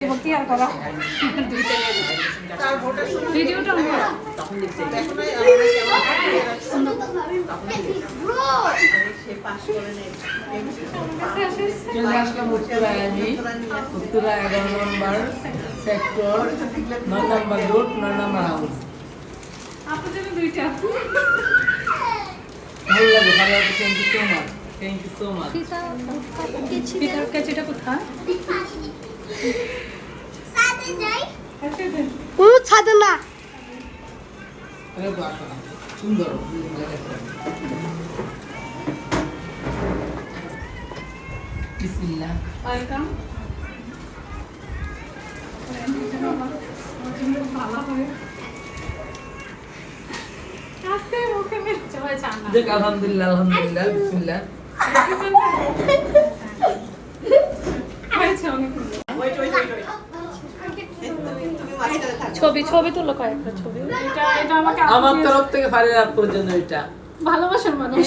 ভর্তি আর করা দুইটা তার ভোটের সময় ভিডিওটা অন করা তখন দেখতে দেখো না সে পাস করে নেই চলে আসলাম উত্তরা 11 নম্বর সেক্টর 9 নম্বর রোড 9 নম্বর হাউস আপু জন্য দুইটা ভালো লাগে থ্যাংক ইউ সো মাচ পিতার কাছেটা কোথায় সাথে যাই ও ছাদে না আরে বাহ সুন্দর বিসমিল্লাহ ওয়েলকাম দেখ আলহামদুলিল্লাহ আলহামদুলিল্লাহ বিসমিল্লাহ ছবি ছবি তুলো কয়েকটা ছবি এটা এটা আমাকে আমার তরফ থেকে ফারিয়া আপ করার জন্য এটা ভালোবাসার মানুষ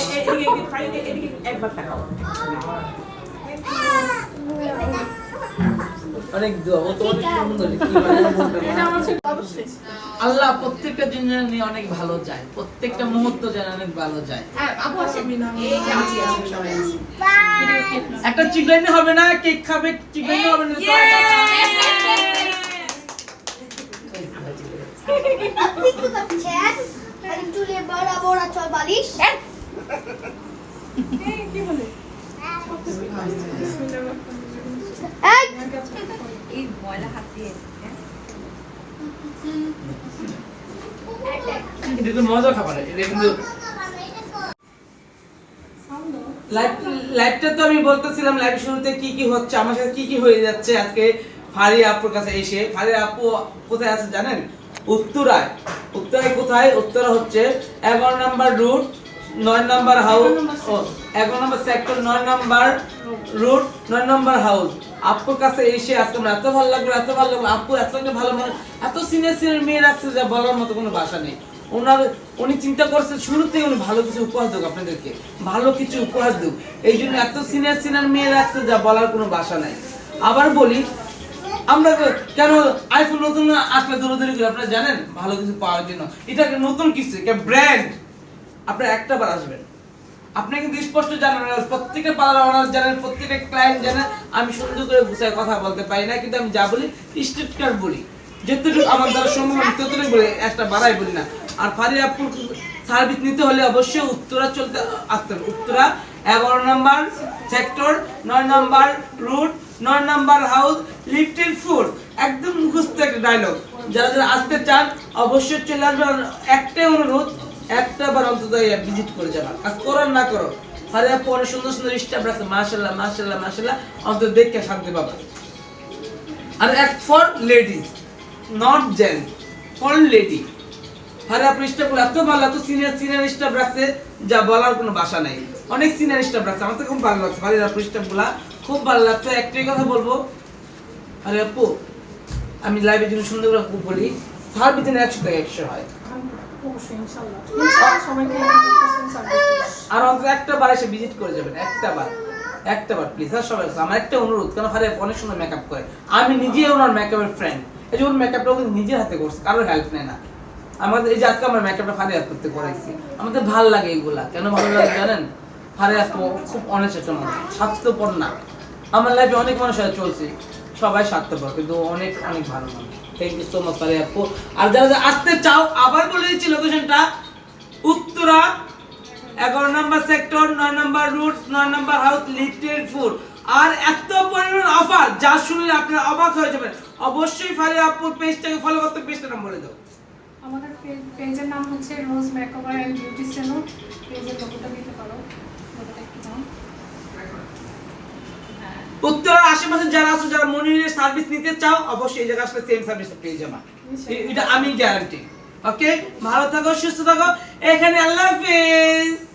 একবার তাকাও অনেক দোয়া ও তো অনেক সুন্দর এটা আমার ছিল অবশ্যই আল্লাহ প্রত্যেকটা জিনিস নিয়ে অনেক ভালো যায় প্রত্যেকটা মুহূর্ত যেন অনেক ভালো যায় আপু আছে এই যে আছে সবাই আছে একটা চিকলাইনে হবে না কেক খাবে চিকলাইনে হবে না আপনি কি করছেন আর চুলে বড় বড় চল বালিশ কি বলে এই ময়লা হাত দিয়ে এটা তো মজা খাবার এটা কিন্তু লাইভটা তো আমি বলতেছিলাম লাইভ শুরুতে কি কি হচ্ছে আমার সাথে কি কি হয়ে যাচ্ছে আজকে ফারিয়া আপুর কাছে এসে ফারিয়া আপু কোথায় আছে জানেন উত্তরায় কোথায় উত্তরা হচ্ছে 11 number route 9 number house 11 number sector 9 number route 9 number house আপুর কাছে এসে আজকে আমার এত ভালো লাগলো আপু এত ভালো এত সিনিয়র মেয়ে রাখছে যা বলার মতো কোনো ভাষা নেই উনি চিন্তা করছে শুরুতেই উনি ভালো কিছু উপহার দেব আপনাদেরকে ভালো কিছু উপহার দেব এই জন্য এত সিনিয়র মেয়ে রাখছে যা বলার কোনো ভাষা নাই আবার বলি আমরা কেন আইফোন নতুন আসলে দৌড়াদৌড়ি করি আপনারা জানেন ভালো কিছু পাওয়ার জন্য এটা নতুন কিছু একটা ব্র্যান্ড আপনারা একটা বার আসবেন আপনি কিন্তু স্পষ্ট জানেন প্রত্যেকটা পার্লার ওনার জানেন প্রত্যেকটা ক্লায়েন্ট জানেন আমি সুন্দর করে গুছায় কথা বলতে পারি না কিন্তু আমি যা বলি স্ট্রিক্টকার বলি যতটুকু আমার দ্বারা সম্ভব আমি ততটুকু বলি একটা বাড়াই বলি না আর ফারিয়া আপুর সার্ভিস নিতে হলে অবশ্যই উত্তরা চলতে আসতে হবে Uttara 11 number sector 9 number route 9 number house lifted food একদম মুখস্থ একটা ডায়লগ যারা আসতে চান অবশ্যই চলে আসবেন একটাই অনুরোধ একটা বার অন্তত ভিজিট করে যাবেন কাজ করার না করো ফারিয়া আপু অনেক সুন্দর স্টাফ রাখছে মাশাআল্লাহ অন্তত দেখে শান্তি পাবে আর এক for ladies not gents for lady Faria আপু স্টাফ এত ভালো এত সিনিয়র স্টাফ রাখছে যা বলার কোনো ভাষা নাই অনেক সিনিয়র স্টাফ রাখছে আমার তো খুব ভালো লাগছে ফারিয়া আপু স্টাফগুলা খুব ভালো লাগছে একটাই কথা বলবো ফারিয়া আপু আমি লাইভের জন্য সুন্দর করে বলি সার্ভিস দিনে 100 টাকা 100 হয় অবশ্যই ইনশাআল্লাহ সবাইকে আর অন্তত একটা বার এসে ভিজিট করে যাবেন একটা বার প্লিজ আর সবাই আমার একটা অনুরোধ কারণ ফারিয়া অনেক সময় মেকআপ করে আমি নিজেই ওনার মেকআপের ফ্রেন্ড এই যে ওর মেকআপটা ও নিজের হাতে করছে কারোর হেল্প নেয় না আমাদের এই যে আজকে আমার মেকআপটা ফারিয়া করতে করাইছি আমাদের ভালো লাগে এগুলা কেন ভালো লাগে জানেন ফারিয়া খুব অনেস্ট একটা মানুষ স্বার্থপর না আমার লাইফে অনেক মানুষ চলছে সবাই স্বার্থপর কিন্তু অনেক ভালো মানুষ thank you so much Faria আপু আর যারা আসতে চাও আবার বলে দিচ্ছি লোকেশনটা Uttara 11 number sector 9 number route 9 number house lifted food আর এত পরিমাণ অফার যা শুনলে আপনারা অবাক হয়ে যাবেন অবশ্যই ফারিয়া আপুর পেজটাকে ফলো করতে পেজটার নাম বলে দাও আমাদের পেজের নাম হচ্ছে রোজ মেকওভার এন্ড বিউটি সেলুন পেজের লোগোটা দিতে পারো লোগোটা একটু দাও উত্তরার আশেপাশে যারা আছো যারা মনিরের সার্ভিস নিতে চাও অবশ্যই এই জায়গায় আসলে সেম সার্ভিস পেয়ে যাবে এটা আমি গ্যারান্টি ওকে ভালো থাকো সুস্থ থাকো এখানে আল্লাহ হাফেজ